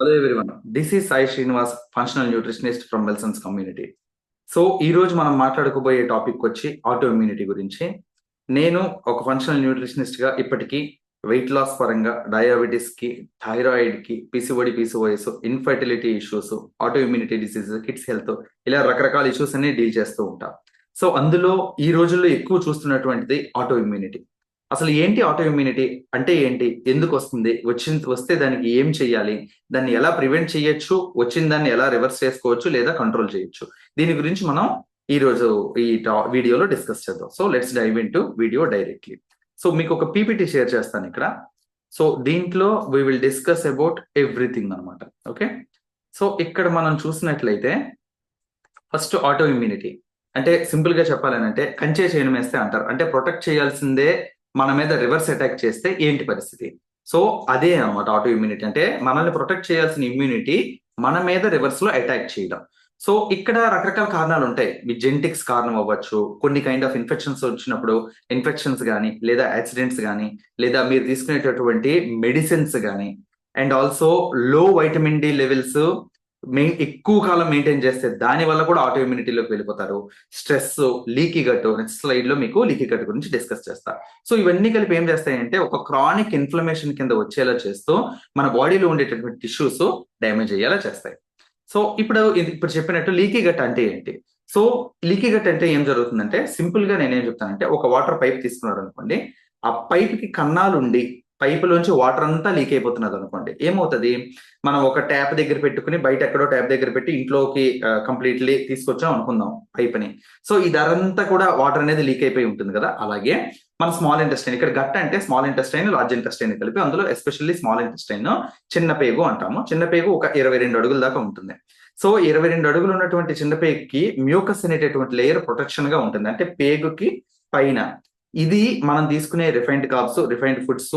Hello everyone, this is Sai Srinivas, functional nutritionist from Wellsons community. So ఈ రోజు మనం మాట్లాడుకోబోయే టాపిక్ వచ్చి ఆటో ఇమ్యూనిటీ గురించి. నేను ఒక ఫంక్షనల్ న్యూట్రిషనిస్ట్ గా ఇప్పటికీ వెయిట్ లాస్ పరంగా డయాబెటీస్ కి, థైరాయిడ్ కి, PCOD, PCOS, infertility issues, auto immunity disease, kids health, ఇలా రకరకాల ఇష్యూస్ అన్ని డీల్ చేస్తూ ఉంటా. సో అందులో ఈ రోజుల్లో ఎక్కువ చూస్తున్నటువంటిది ఆటో ఇమ్యూనిటీ. అసలు ఏంటి ఆటో ఇమ్యూనిటీ అంటే ఏంటి, ఎందుకు వస్తుంది, వస్తే దానికి ఏం చేయాలి, దాన్ని ఎలా ప్రివెంట్ చేయొచ్చు, వచ్చిన దాన్ని ఎలా రివర్స్ చేసుకోవచ్చు లేదా కంట్రోల్ చేయొచ్చు, దీని గురించి మనం ఈ రోజు ఈ వీడియోలో డిస్కస్ చేద్దాం. So let's dive into video directly. So మీకు ఒక పీపీటీ షేర్ చేస్తాను ఇక్కడ. సో దీంట్లో we will discuss about everything అనమాట. ఓకే, సో ఇక్కడ మనం చూసినట్లయితే ఫస్ట్ ఆటో ఇమ్యూనిటీ అంటే సింపుల్ గా చెప్పాలనంటే కంచే చేయను వేస్తే అంటారు. అంటే ప్రొటెక్ట్ చేయాల్సిందే మన మీద రివర్స్ అటాక్ చేస్తే ఏంటి పరిస్థితి. సో అదే అనమాట ఆటో ఇమ్యూనిటీ అంటే మనల్ని ప్రొటెక్ట్ చేయాల్సిన ఇమ్యూనిటీ మన మీద రివర్స్ లో అటాక్ చేయడం. సో ఇక్కడ రకరకాల కారణాలు ఉంటాయి. మీ జెనెటిక్స్ కారణం అవ్వచ్చు, కొన్ని కైండ్ ఆఫ్ ఇన్ఫెక్షన్స్ వచ్చినప్పుడు ఇన్ఫెక్షన్స్ కానీ, లేదా యాక్సిడెంట్స్ కానీ, లేదా మీరు తీసుకునేటటువంటి మెడిసిన్స్ కానీ, and also low vitamin D levels ఎక్కువ కాలం మెయింటైన్ చేస్తే దాని వల్ల కూడా ఆటో ఇమ్యూనిటీలోకి వెళ్ళిపోతారు. Stress, leaky gut, next slide లో మీకు లీకీ గట్ గురించి డిస్కస్ చేస్తా. సో ఇవన్నీ కలిపి ఏం చేస్తాయంటే ఒక క్రానిక్ ఇన్ఫ్లమేషన్ కింద వచ్చేలా చేస్తూ మన బాడీలో ఉండేటటువంటి టిష్యూస్ డ్యామేజ్ అయ్యేలా చేస్తాయి. సో ఇప్పుడు చెప్పినట్టు లీకీ గట్ అంటే ఏంటి. సో లీకీ గట్ అంటే ఏం జరుగుతుందంటే సింపుల్ గా నేనేం చెప్తానంటే ఒక వాటర్ పైప్ తీసుకున్నారు అనుకోండి, ఆ పైప్ కి కన్నాలు ఉండి పైపులోంచి వాటర్ అంతా లీక్ అయిపోతున్నది అనుకోండి, ఏమవుతుంది, మనం ఒక ట్యాప్ దగ్గర పెట్టుకుని బయట ఎక్కడో ట్యాప్ దగ్గర పెట్టి ఇంట్లోకి కంప్లీట్లీ తీసుకొచ్చాం అనుకుందాం పైప్ ని. సో ఇదంతా కూడా వాటర్ అనేది లీక్ అయిపోయి ఉంటుంది కదా. అలాగే మన స్మాల్ ఇంటెస్టైన్, ఇక్కడ గట్ అంటే స్మాల్ ఇంటెస్టైన్, లార్జ్ ఇంటెస్టైన్ కలిపి, అందులో ఎస్పెషల్లీ స్మాల్ ఇంటెస్టైన్ చిన్న పేగు అంటాము. చిన్న పేగు ఒక 22 అడుగుల దాకా ఉంటుంది. సో 22 అడుగులు ఉన్నటువంటి చిన్న పేగుకి మ్యూకస్ అనేటటువంటి లేయర్ ప్రొటెక్షన్ గా ఉంటుంది. అంటే పేగుకి పైన ఇది మనం తీసుకునే refined carbs, refined foods,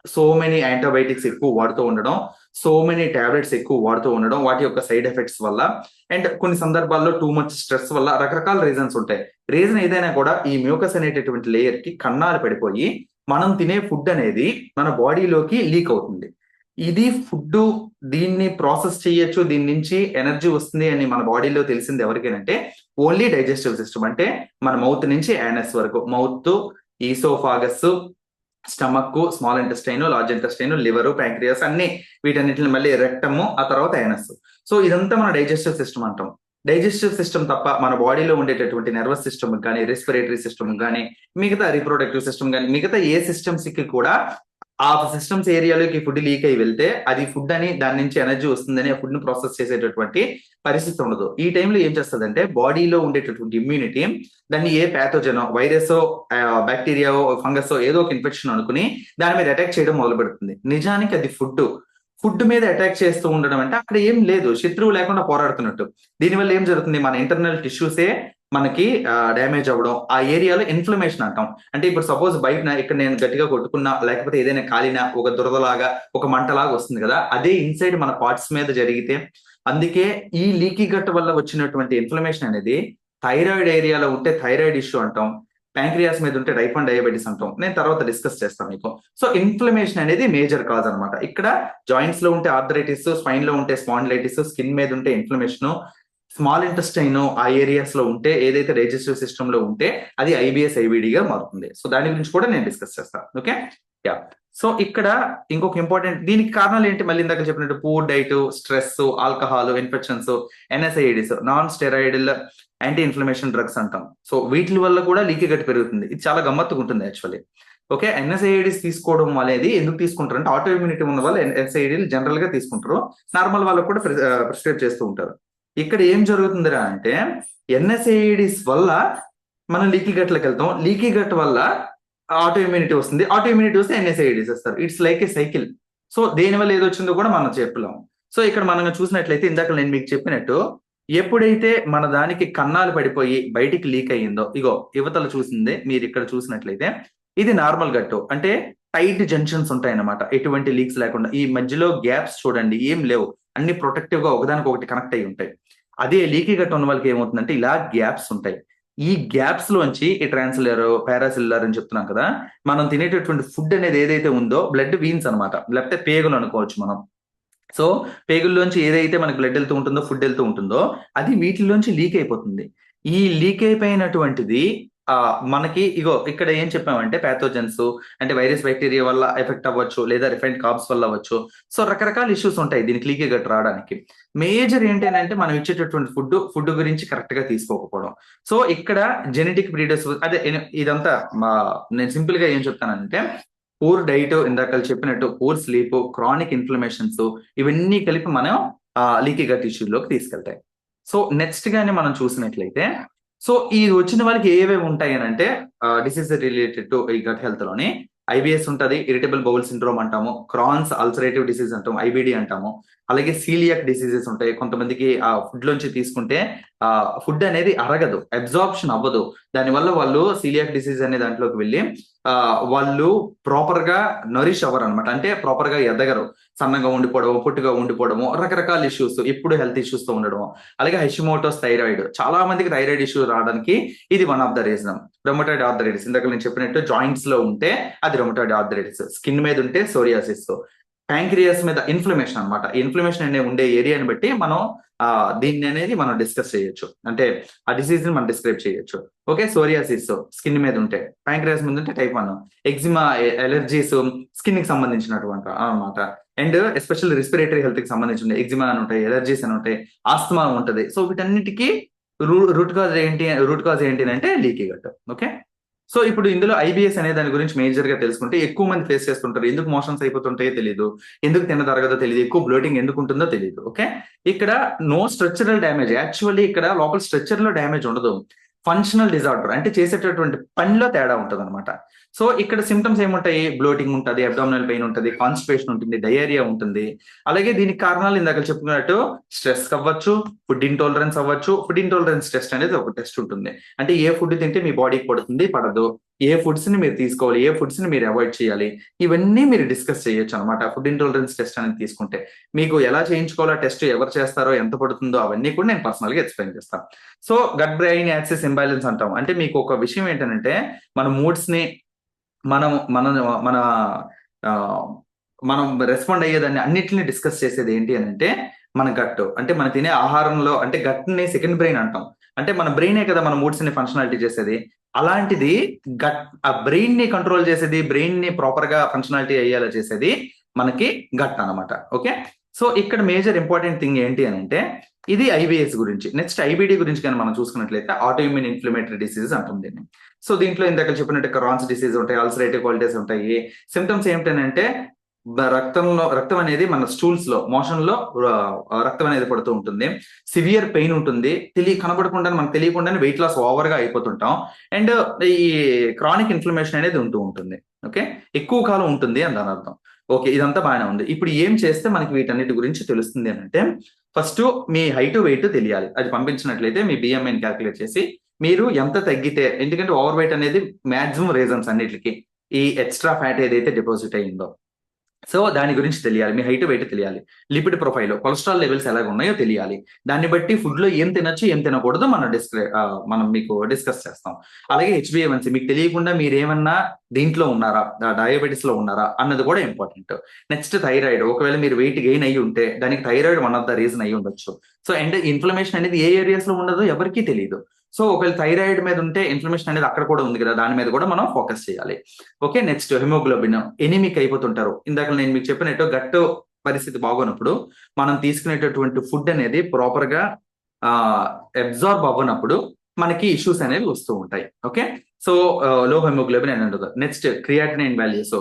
so many antibiotics ఎక్కువ వాడుతూ ఉండడం, సో మెనీ టాబ్లెట్స్ ఎక్కువ వాడుతూ ఉండడం, వాటి యొక్క సైడ్ ఎఫెక్ట్స్ వల్ల, అండ్ కొన్ని సందర్భాల్లో టూ మచ్ స్ట్రెస్ వల్ల, రకరకాల రీజన్స్ ఉంటాయి. రీజన్ ఏదైనా కూడా ఈ మ్యూకస్ అనేటటువంటి లేయర్ కి కన్నాలు పడిపోయి మనం తినే ఫుడ్ అనేది మన బాడీలోకి లీక్ అవుతుంది. ఇది ఫుడ్, దీన్ని ప్రాసెస్ చేయొచ్చు, దీని నుంచి ఎనర్జీ వస్తుంది అని మన బాడీలో తెలిసింది ఎవరికైనంటే ఓన్లీ డైజెస్టివ్ సిస్టమ్. అంటే మన మౌత్ నుంచి యానస్ వరకు, mouth, oesophagus, stomach, small intestine, large intestine, liver, pancreas, అన్ని వీటన్నిటిని మళ్ళీ రెక్టమ్, ఆ తర్వాత యానస్. సో ఇదంతా మన డైజెస్టివ్ సిస్టమ్ అంటాం. డైజెస్టివ్ సిస్టమ్ తప్ప మన బాడీలో ఉండేటటువంటి నర్వస్ సిస్టమ్ కానీ, రెస్పిరేటరీ సిస్టమ్ కానీ, మిగతా రీప్రొడక్టివ్ సిస్టమ్ కానీ, మిగతా ఏ సిస్టమ్స్ కి కూడా ఆ సిస్టమ్స్ ఏరియాలోకి ఫుడ్ లీక్ అయి వెళ్తే అది ఫుడ్ అని, దాని నుంచి ఎనర్జీ వస్తుందని ఆ ఫుడ్ ని ప్రాసెస్ చేసేటటువంటి పరిస్థితి ఉండదు. ఈ టైంలో ఏం చేస్తుందంటే బాడీలో ఉండేటటువంటి ఇమ్యూనిటీ దాన్ని ఏ ప్యాథోజనో, వైరస్, బ్యాక్టీరియా, ఫంగస్, ఏదో ఒక ఇన్ఫెక్షన్ అనుకుని దాని మీద అటాక్ చేయడం మొదలు పెడుతుంది. నిజానికి అది ఫుడ్ మీద అటాక్ చేస్తూ ఉండడం అంటే అక్కడ ఏం లేదు, శత్రువు లేకుండా పోరాడుతున్నట్టు. దీనివల్ల ఏం జరుగుతుంది, మన ఇంటర్నల్ టిష్యూసే మనకి డ్యామేజ్ అవ్వడం, ఆ ఏరియాలో ఇన్ఫ్లమేషన్ అంటాం. అంటే ఇప్పుడు సపోజ్ బయట ఇక్కడ నేను గట్టిగా కొట్టుకున్నా, లేకపోతే ఏదైనా కాలినా ఒక దురదలాగా, ఒక మంటలాగా వస్తుంది కదా, అదే ఇన్సైడ్ మన పార్ట్స్ మీద జరిగితే. అందుకే ఈ లీకీ గట్ వల్ల వచ్చినటువంటి ఇన్ఫ్లమేషన్ అనేది థైరాయిడ్ ఏరియాలో ఉంటే థైరాయిడ్ ఇష్యూ అంటాం, ప్యాంక్రియాస్ మీద ఉంటే టైప్ 1 డయాబెటీస్ అంటాం. నేను తర్వాత డిస్కస్ చేస్తాను మీకు. సో ఇన్ఫ్లమేషన్ అనేది మేజర్ కాజ్ అనమాట. ఇక్కడ జాయింట్స్ లో ఉంటే ఆర్థరైటిస్, స్పైన్ లో ఉంటే స్పాండిలైటిస్, స్కిన్ మీద ఉంటే ఇన్ఫ్లమేషన్, స్మాల్ ఇంటెస్టైన్ ఆ ఏరియాస్ లో ఉంటే, ఏదైతే డైజెస్టివ్ సిస్టమ్ లో ఉంటే అది ఐబిఎస్, ఐబిడిగా మారుతుంది. సో దాని గురించి కూడా నేను డిస్కస్ చేస్తాను. Okay, yeah. సో ఇక్కడ ఇంకొక ఇంపార్టెంట్, దీనికి కారణాలు ఏంటి, మళ్ళీ ఇందాక చెప్పినట్టు poor diet, stress, alcohol, infections, NSAIDs, non steroidal anti inflammation drugs అంటాం. సో వీటి వల్ల కూడా లీకీ గట్ పెరుగుతుంది. ఇది చాలా గమ్మత్తుగా ఉంటుంది యాక్చువల్లీ. ఓకే, ఎన్ఎస్ఐడిస్ తీసుకోవడం అనేది ఎందుకు తీసుకుంటారు అంటే ఆటో ఇమ్యూనిటీ ఉన్న వాళ్ళు ఎన్ఎస్ఐడిలు జనరల్ గా తీసుకుంటారు, నార్మల్ వాళ్ళకు కూడా ప్రిస్క్రైబ్ చేస్తూ ఉంటారు. ఇక్కడ ఏం జరుగుతుందిరా అంటే ఎన్ఎస్ఐడిస్ వల్ల మనం లీకీ గట్లకు వెళ్తాం, లీకీ గట్ వల్ల ఆటో ఇమ్యూనిటీ వస్తుంది, ఆటో ఇమ్యూనిటీ వస్తే ఎన్ఎస్ఐడిస్ వస్తారు. It's like A cycle. So దేని వల్ల ఏది వచ్చిందో కూడా మనం చెప్పలేం. సో ఇక్కడ మనం చూసినట్లయితే ఇందాక నేను మీకు చెప్పినట్టు ఎప్పుడైతే మన దానికి కన్నాలు పడిపోయి బయటికి లీక్ అయ్యిందో, ఇగో యువతలు చూసిందే మీరు ఇక్కడ చూసినట్లయితే ఇది నార్మల్ గట్టు, అంటే టైట్ జంక్షన్స్ ఉంటాయి అన్నమాట, ఎటువంటి లీక్స్ లేకుండా. ఈ మధ్యలో గ్యాప్స్ చూడండి, ఏం లేవు, అన్ని ప్రొటెక్టివ్ గా ఒకదానికి ఒకటి కనెక్ట్ అయి ఉంటాయి. అదే లీకీ గట్ ఉన్న వాళ్ళకి ఏమవుతుందంటే ఇలా గ్యాప్స్ ఉంటాయి. ఈ గ్యాప్స్ లోంచి ఈ ట్రాన్స్లర్, పారాసిల్లర్ అని చెప్తున్నాం కదా, మనం తినేటటువంటి ఫుడ్ అనేది ఏదైతే ఉందో బ్లడ్ వీన్స్ అనమాట, లేకపోతే పేగులు అనుకోవచ్చు మనం. సో పేగుల్లోంచి ఏదైతే మనకి బ్లడ్ వెళ్తూ ఉంటుందో, ఫుడ్ వెళ్తూ ఉంటుందో అది వీటిలోంచి లీక్ అయిపోతుంది. ఈ లీక్ అయిపోయినటువంటిది మనకి ఇగో ఇక్కడ ఏం చెప్పామంటే ప్యాథోజన్స్ అంటే వైరస్ బ్యాక్టీరియా వల్ల ఎఫెక్ట్ అవ్వచ్చు, లేదా రిఫైన్డ్ కార్బ్స్ వల్ల అవ్వచ్చు. సో రకరకాల ఇష్యూస్ ఉంటాయి దీనికి లీకే గట్ రావడానికి. మేజర్ ఏంటంటే మనం ఇచ్చేటటువంటి ఫుడ్ గురించి కరెక్ట్ గా తీసుకోకపోవడం. సో ఇక్కడ జెనెటిక్ ప్రీడిస్ అదే ఇదంతా నేను సింపుల్ గా ఏం చెప్తానంటే పూర్ డైట్, ఇందాక చెప్పినట్టు పూర్ స్లీప్, క్రానిక్ ఇన్ఫ్లమేషన్స్ ఇవన్నీ కలిపి మనం లీకీ గట్ ఇష్యూలోకి తీసుకెళ్తాయి. సో నెక్స్ట్ గానే మనం చూసినట్లయితే సో ఈ వచ్చిన వాళ్ళకి ఏవేవి ఉంటాయి అని అంటే డిసీజ్ రిలేటెడ్ టు ఈ గట్ హెల్త్ లోని ఐబిఎస్ ఉంటుంది, ఇరిటబుల్ బౌల్ సిండ్రోమ్ అంటాము, క్రాన్స్ అల్సరేటివ్ డిసీజ్ అంటాము, ఐబిడి అంటాము. అలాగే సీలియాక్ డిసీజెస్ ఉంటాయి. కొంతమందికి ఆ ఫుడ్ లోంచి తీసుకుంటే ఫుడ్ అనేది అరగదు, అబ్జార్ప్షన్ అవ్వదు. దానివల్ల వాళ్ళు సీలియాక్ డిసీజ్ అనే దాంట్లోకి వెళ్ళి వాళ్ళు ప్రాపర్ గా నరిష్ అవ్వరు అనమాట. అంటే ప్రాపర్ గా ఎదగరు, సన్నగా ఉండిపోవడము, పొట్టుగా ఉండిపోవడము, రకరకాల ఇష్యూస్, ఇప్పుడు హెల్త్ ఇష్యూస్ తో ఉండడము. అలాగే హెషిమోటోస్ థైరాయిడ్, చాలా మందికి థైరాయిడ్ ఇష్యూ రావడానికి ఇది one of the reason. Rheumatoid arthritis, ఇందాక నేను చెప్పినట్టు జాయింట్స్ లో ఉంటే అది రొమటాయిడ్ ఆర్థరైటిస్, స్కిన్ మీద ఉంటే సోరియాసిస్, ప్యాంక్రియాస్ మీద ఇన్ఫ్లమేషన్ అనమాట. ఇన్ఫ్లమేషన్ అనే ఉండే ఏరియాని బట్టి మనం దీన్ని అనేది మనం డిస్కస్ చేయొచ్చు, అంటే ఆ డిసీజ్ ని మనం డిస్క్రైబ్ చేయొచ్చు. ఓకే, సోరియాసిస్ స్కిన్ మీద ఉంటే, ప్యాంక్రియాస్ మీద ఉంటే టైప్ 1, ఎగ్జిమా ఎలర్జీస్ స్కిన్ కి సంబంధించినటువంటి అనమాట. అండ్ ఎస్పెషల్ రెస్పిరేటరీ హెల్త్ కి సంబంధించిన ఎగ్జిమా అని ఉంటాయి, ఎలర్జీస్ అని ఉంటాయి, ఆస్తమా ఉంటది. సో వీటన్నిటికీ రూట్ కాజ్ ఏంటి అంటే లీకీ గట్. ఓకే, సో ఇప్పుడు ఇందులో ఐబిఎస్ అనే దాని గురించి మేజర్ గా తెలుసుకుంటే ఎక్కువ మంది ఫేస్ చేస్తుంటారు. ఎందుకు మోషన్స్ అయిపోతుంటాయో తెలియదు, ఎందుకు తినదరగదో తెలియదు, ఎక్కువ బ్లోటింగ్ ఎందుకు ఉంటుందో తెలియదు. ఓకే, ఇక్కడ నో స్ట్రక్చరల్ డ్యామేజ్, యాక్చువల్లీ ఇక్కడ లోపల స్ట్రక్చర్ లో డ్యామేజ్ ఉండదు, ఫంక్షనల్ డిజార్డర్ అంటే చేసేటటువంటి పనిలో తేడా ఉంటుంది అనమాట. సో ఇక్కడ సిమ్టమ్స్ ఏముంటాయి, బ్లోటింగ్ ఉంటుంది, అబ్డామినల్ పెయిన్ ఉంటుంది, కాన్స్టిపేషన్ ఉంటుంది, డయేరియా ఉంటుంది. అలాగే దీనికి కారణాలు ఇందాక చెప్పుకున్నట్టు స్ట్రెస్ అవ్వచ్చు, ఫుడ్ ఇంటాలరెన్స్ అవ్వచ్చు. ఫుడ్ ఇంటాలరెన్స్ టెస్ట్ అనేది ఒక టెస్ట్ ఉంటుంది, అంటే ఏ ఫుడ్ తింటే మీ బాడీకి పడుతుంది, పడదు, ఏ ఫుడ్స్ ని మీరు తీసుకోవాలి, ఏ ఫుడ్స్ ని మీరు అవాయిడ్ చేయాలి, ఇవన్నీ మీరు డిస్కస్ చేయొచ్చు అనమాట. ఫుడ్ ఇంటాలరెన్స్ టెస్ట్ అనేది తీసుకుంటే మీకు ఎలా చేయించుకోవాలో, టెస్ట్ ఎవరు చేస్తారో, ఎంత పడుతుందో అవన్నీ కూడా నేను పర్సనల్ గా ఎక్స్ప్లెయిన్ చేస్తాను. So gut brain axis imbalance అంటాం, అంటే మీకు ఒక విషయం ఏంటంటే మన మూడ్స్ ని మనం మన మన మనం రెస్పాండ్ అయ్యేదాన్ని అన్నిటిని డిస్కస్ చేసేది ఏంటి అని అంటే మన గట్. అంటే మనం తినే ఆహారంలో, అంటే గట్ ని సెకండ్ బ్రెయిన్ అంటాం, అంటే మన బ్రెయినే కదా మన మూడ్స్ ని ఫంక్షనాలిటీ చేసేది. అలాంటిది గట్, ఆ బ్రెయిన్ ని కంట్రోల్ చేసేది, బ్రెయిన్ ని ప్రాపర్ గా ఫంక్షనాలిటీ అయ్యేలా చేసేది మనకి గట్ అనమాట. ఓకే, సో ఇక్కడ మేజర్ ఇంపార్టెంట్ థింగ్ ఏంటి అని అంటే ఇది ఐబిఎస్ గురించి. నెక్స్ట్ ఐబిడి గురించి కానీ మనం చూసుకున్నట్లయితే ఆటోఇమ్యూన్ ఇన్ఫ్లమేటరీ డిసీజెస్ అంటాం దీన్ని. సో దీంట్లో ఇందాక చెప్పినట్టు క్రాన్స్ డిసీజ్ ఉంటాయి, అల్సరేటివ్ కాలిటీస్ ఉంటాయి. సిమ్టమ్స్ ఏంటంటే రక్తం అనేది మన స్టూల్స్ లో, మోషన్ లో రక్తం అనేది పడుతూ ఉంటుంది, సివియర్ పెయిన్ ఉంటుంది, కనబడకుండా మనకు తెలియకుండానే వెయిట్ లాస్ ఓవర్ గా అయిపోతుంటాం. అండ్ ఈ క్రానిక్ ఇన్ఫ్లమేషన్ అనేది ఉంటూ ఉంటుంది. ఓకే, ఎక్కువ కాలం ఉంటుంది అని దాని అర్థం. ఓకే, ఇదంతా బాగానే ఉంది. ఇప్పుడు ఏం చేస్తే మనకి వీటన్నిటి గురించి తెలుస్తుంది అని అంటే ఫస్ట్ మీ హైట్ వెయిట్ తెలియాలి. అది పంపించినట్లయితే మీ బిఎంఐని క్యాల్కులేట్ చేసి మీరు ఎంత తగ్గితే, ఎందుకంటే ఓవర్ వెయిట్ అనేది మాక్సిమం రీజన్స్ అన్నిటికి ఈ ఎక్స్ట్రా ఫ్యాట్ ఏదైతే డిపాజిట్ అయ్యిందో, సో దాని గురించి తెలియాలి. మీ హైట్ వెయిట్ తెలియాలి, లిపిడ్ ప్రొఫైల్, కొలెస్ట్రాల్ లెవెల్స్ ఎలాగ ఉన్నాయో తెలియాలి. దాన్ని బట్టి ఫుడ్ లో ఏం తినొచ్చు, ఏం తినకూడదు మనం మీకు డిస్కస్ చేస్తాం. అలాగే హెచ్బిఏవన్సీ మీకు తెలియకుండా మీరు ఏమన్నా దీంట్లో ఉన్నారా, డయాబెటీస్ లో ఉన్నారా అన్నది కూడా ఇంపార్టెంట్. నెక్స్ట్ థైరాయిడ్, ఒకవేళ మీరు వెయిట్ గెయిన్ అయ్యి ఉంటే దానికి thyroid one of the reason అయ్యి ఉండొచ్చు. సో అండ్ ఇన్ఫ్లమేషన్ అనేది ఏ ఏరియాస్ లో ఉండదో ఎవరికీ తెలియదు. సో ఒకవేళ థైరాయిడ్ మీద ఉంటే ఇన్ఫ్లమేషన్ అనేది అక్కడ కూడా ఉంది కదా, దాని మీద కూడా మనం ఫోకస్ చేయాలి. ఓకే, నెక్స్ట్ హిమోగ్లోబిన్, ఎనిమిక్ అయిపోతుంటారు. ఇందాక నేను మీకు చెప్పినట్టు గట్టు పరిస్థితి బాగోనప్పుడు మనం తీసుకునేటటువంటి ఫుడ్ అనేది ప్రాపర్ గా అబ్జార్బ్ అవ్వనప్పుడు మనకి ఇష్యూస్ అనేవి వస్తూ ఉంటాయి. ఓకే, సో లో హిమోగ్లోబిన్ అని ఉంటుంది. Next creatinine values,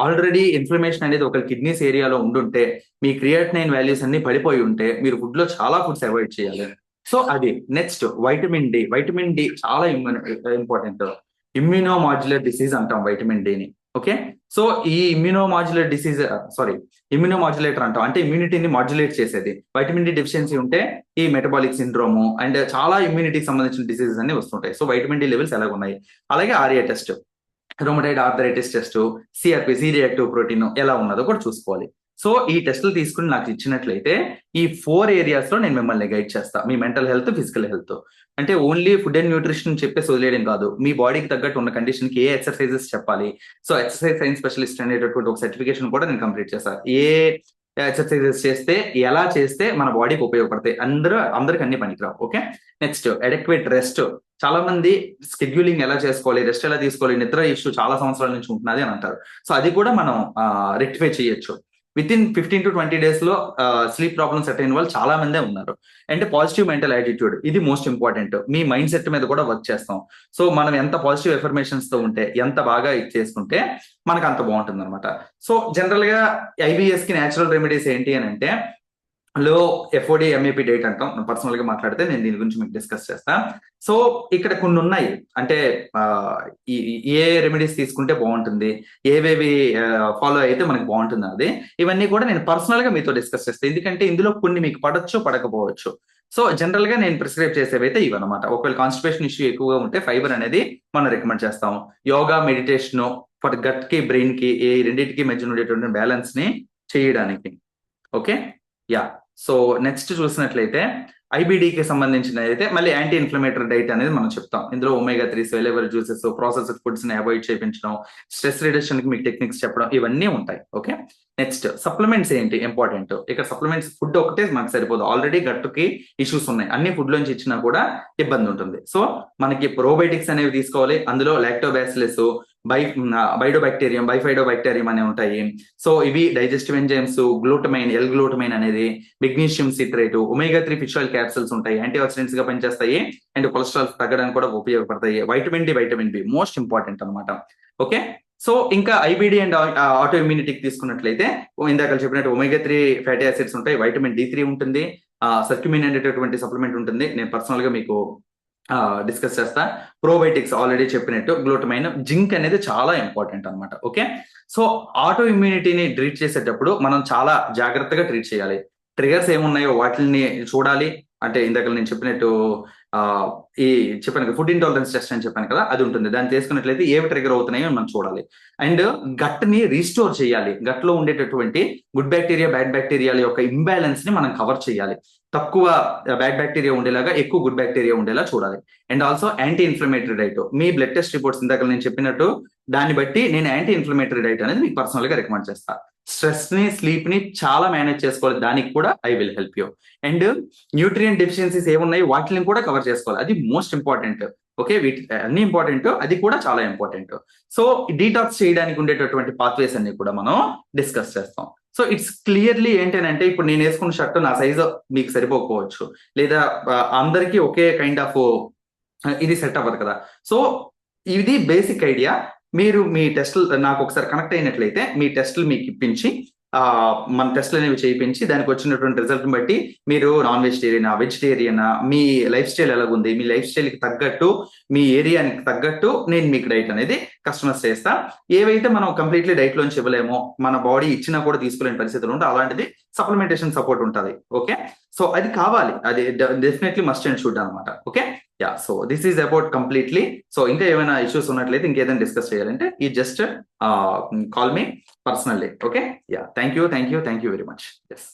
already inflammation అనేది ఒక కిడ్నీస్ ఏరియాలో ఉండుంటే మీ క్రియాటినైన్ వాల్యూస్ అన్ని పడిపోయి ఉంటే మీరు ఫుడ్ లో చాలా ఫుడ్స్ అవాయిడ్ చేయాలి. సో అది next vitamin D. Vitamin D చాలా ఇంపార్టెంట్. ఇమ్యూనోమాడ్యులేట్ డిసీజ్ అంటాం వైటమిన్ డిని. ఓకే, సో ఈ ఇమ్యూనోమాడ్యులేటర్ అంటాం, అంటే ఇమ్యూనిటీని మాడ్యులేట్ చేసేది. వైటమిన్ డి డెఫిషియన్సీ ఉంటే ఈ మెటబాలిక్ సిండ్రోము అండ్ చాలా ఇమ్యూనిటీకి సంబంధించిన డిసీజెస్ అన్ని వస్తుంటాయి. సో వైటమిన్ డి లెవెల్స్ ఎలాగ ఉన్నాయి, అలాగే RA test, rheumatoid arthritis test, CRP, C reactive protein ఎలా ఉన్నదో కూడా చూసుకోవాలి. సో ఈ టెస్టులు తీసుకుని నాకు ఇచ్చినట్లయితే ఈ 4 ఏరియాస్ లో నేను మిమ్మల్ని గైడ్ చేస్తా. మీ మెంటల్ హెల్త్, ఫిజికల్ హెల్త్, అంటే ఓన్లీ ఫుడ్ అండ్ న్యూట్రిషన్ చెప్పేసి వదిలేయడం కాదు, మీ బాడీకి తగ్గట్టు ఉన్న కండిషన్ కి ఏ ఎక్సర్సైజెస్ చెప్పాలి. సో ఎక్సర్సైజ్ సైన్స్ స్పెషలిస్ట్ అనేటటువంటి ఒక సర్టిఫికేషన్ కూడా నేను కంప్లీట్ చేస్తాను. ఏ ఎక్సర్సైజెస్ చేస్తే ఎలా చేస్తే మన బాడీకి ఉపయోగపడతాయి. అందరికి అన్ని పనికిరావు. Okay, next adequate rest. చాలా మంది స్కెడ్యూలింగ్ ఎలా చేసుకోవాలి, రెస్ట్ ఎలా తీసుకోవాలి, నిద్ర ఇష్యూ చాలా సంవత్సరాల నుంచి ఉంటున్నది అని అంటారు. సో అది కూడా మనం రెక్టిఫై చేయొచ్చు. విత్ ఇన్ 15 to 20 days లో స్లీప్ ప్రాబ్లమ్స్ సెట్ అయిన వాళ్ళు చాలా మందే ఉన్నారు. అండ్ పాజిటివ్ మెంటల్ యాటిట్యూడ్, ఇది మోస్ట్ ఇంపార్టెంట్. మీ మైండ్ సెట్ మీద కూడా వర్క్ చేస్తాం. సో మనం ఎంత పాజిటివ్ ఎఫర్మేషన్స్ తో ఉంటే, ఎంత బాగా ఇది చేసుకుంటే మనకు అంత బాగుంటుంది అనమాట. సో జనరల్ గా IBS కి న్యాచురల్ రెమెడీస్ ఏంటి అని అంటే, లో FOD MAP డేట్ అంటాం. పర్సనల్ గా మాట్లాడితే నేను దీని గురించి మీకు డిస్కస్ చేస్తా. సో ఇక్కడ కొన్ని ఉన్నాయి, అంటే ఏ రెమెడీస్ తీసుకుంటే బాగుంటుంది, ఏవేవి ఫాలో అయితే మనకి బాగుంటుంది అది, ఇవన్నీ కూడా నేను పర్సనల్ గా మీతో డిస్కస్ చేస్తాను. ఎందుకంటే ఇందులో కొన్ని మీకు పడొచ్చు, పడకపోవచ్చు. సో జనరల్ గా నేను ప్రిస్క్రైబ్ చేసేవి అయితే ఇవన్నమాట. ఒకవేళ కాన్స్టిపేషన్ ఇష్యూ ఎక్కువగా ఉంటే ఫైబర్ అనేది మనం రికమెండ్ చేస్తాం. యోగా, మెడిటేషన్ ఫర్ గట్ కి, బ్రెయిన్ కి, ఈ రెండింటికి మధ్య ఉండేటువంటి బ్యాలెన్స్ ని చేయడానికి. Okay, yeah. సో నెక్స్ట్ చూసినట్లయితే IBDకి సంబంధించిన అయితే మళ్ళీ యాంటీ ఇన్ఫ్లమేటరీ డైట్ అనేది మనం చెప్తాం. ఇందులో omega-3, cellular juices, processed foods ని అవాయిడ్ చేయించడం, స్ట్రెస్ రిడక్షన్ కి మీకు టెక్నిక్స్ చెప్పడం, ఇవన్నీ ఉంటాయి. ఓకే, నెక్స్ట్ సప్లిమెంట్స్ ఏంటి ఇంపార్టెంట్. ఇక్కడ సప్లిమెంట్స్, ఫుడ్ ఒకటే మనకు సరిపోదు. ఆల్రెడీ గట్టుకి ఇష్యూస్ ఉన్నాయి, అన్ని ఫుడ్ లోంచి ఇచ్చినా కూడా ఇబ్బంది ఉంటుంది. సో మనకి ప్రోబయోటిక్స్ అనేవి తీసుకోవాలి. అందులో లాక్టోబాసిల్లస్, బైడోబాక్టీరియం, బైఫైడోబాక్టీరియం అనేవి ఉంటాయి. సో ఇవి డైజెస్టివ్ ఎంజైమ్స్, గ్లూటమైన్, L-గ్లూటమైన్ అనేది, magnesium citrate, omega-3 fish oil capsules ఉంటాయి, యాంటీ ఆక్సిడెంట్స్ గా పనిచేస్తాయి అండ్ కొలెస్ట్రాల్ తగ్గడానికి కూడా ఉపయోగపడతాయి. వైటమిన్ B మోస్ట్ ఇంపార్టెంట్ అనమాట. ఓకే, సో ఇంకా IBD అండ్ ఆటో ఇమ్యూనిటీకి తీసుకున్నట్లయితే ఇందాక చెప్పినట్టు omega-3 ఫ్యాటీ యాసిడ్స్ ఉంటాయి, వైటమిన్ D3 ఉంటుంది, సర్క్యుమిన్ అనేటటువంటి సప్లిమెంట్ ఉంటుంది. నేను పర్సనల్ గా మీకు డిస్కస్ చేస్తా. ప్రోబయోటిక్స్ ఆల్రెడీ చెప్పినట్టు, గ్లూటమైన్, జింక్ అనేది చాలా ఇంపార్టెంట్ అనమాట. ఓకే, సో ఆటో ఇమ్యూనిటీని ట్రీట్ చేసేటప్పుడు మనం చాలా జాగ్రత్తగా ట్రీట్ చేయాలి. ట్రిగర్స్ ఏమున్నాయో వాటిని చూడాలి. అంటే ఇందాక నేను చెప్పినట్టు ఈ చెప్పాను కదా, ఫుడ్ ఇంటాలరెన్స్ టెస్ట్ అని చెప్పాను కదా, అది ఉంటుంది. దాన్ని తీసుకున్నట్లయితే ఏవి ట్రిగర్ అవుతున్నాయో మనం చూడాలి. అండ్ గట్ ని రీస్టోర్ చేయాలి. గట్ లో ఉండేటటువంటి గుడ్ బ్యాక్టీరియా, బ్యాడ్ బ్యాక్టీరియాల యొక్క ఇంబ్యాలెన్స్ ని మనం కవర్ చేయాలి. తక్కువ బ్యాడ్ బ్యాక్టీరియా ఉండేలాగా, ఎక్కువ గుడ్ బ్యాక్టీరియా ఉండేలా చూడాలి. And also anti inflammatory diet. Me blood test reports ఇందాక నేను చెప్పినట్టు దాన్ని బట్టి నేను యాంటీ ఇన్ఫ్లమేటరీ డైట్ అనేది మీకు పర్సనల్ గా రికమెండ్ చేస్తా. స్ట్రెస్ ని, స్లీప్ ని చాలా మేనేజ్ చేసుకోవాలి. దానికి కూడా I will help you. And nutrient deficiencies ఏమున్నాయి వాటిని కూడా కవర్ చేసుకోవాలి. అది మోస్ట్ ఇంపార్టెంట్. ఓకే, వీటి అన్ని ఇంపార్టెంట్, అది కూడా చాలా ఇంపార్టెంట్. సో డీటాక్స్ చేయడానికి ఉండేటటువంటి పాత్వేస్ అన్ని కూడా మనం డిస్కస్ చేస్తాం. సో ఇట్స్ క్లియర్లీ ఏంటంటే, ఇప్పుడు నేను వేసుకున్న షర్ట్ నా సైజు మీకు సరిపోకపోవచ్చు, లేదా అందరికీ ఒకే కైండ్ ఆఫ్ ఇది సెట్ అవ్వదు కదా. సో ఇది బేసిక్ ఐడియా. మీరు మీ టెస్ట్లు నాకు ఒకసారి కనెక్ట్ అయినట్లయితే మీ టెస్ట్లు మీకు ఇప్పించి మన టెస్ట్లు అనేవి చేయించి దానికి వచ్చినటువంటి రిజల్ట్ బట్టి మీరు నాన్ వెజిటేరియనా, వెజిటేరియనా, మీ లైఫ్ స్టైల్ ఎలాగుంది, మీ లైఫ్ స్టైల్కి తగ్గట్టు, మీ ఏరియానికి తగ్గట్టు నేను మీకు డైట్ అనేది కస్టమైజ్ చేస్తా. ఏవైతే మనం కంప్లీట్లీ డైట్ లోంచి ఇవ్వలేమో, మన బాడీ ఇచ్చినా కూడా తీసుకోలేని పరిస్థితులు ఉంటే అలాంటిది సప్లిమెంటేషన్ సపోర్ట్ ఉంటుంది. ఓకే, సో అది కావాలి, అది డెఫినెట్లీ మస్ట్ అండ్ షుడ్ అనమాట. Okay, yeah. So this is about completely. So ఇంకా ఏమైనా ఇష్యూస్ ఉన్నట్లయితే, ఇంకేదైనా డిస్కస్ చేయాలంటే ఈ just call me personally. Okay, yeah. Thank you very much. Yes.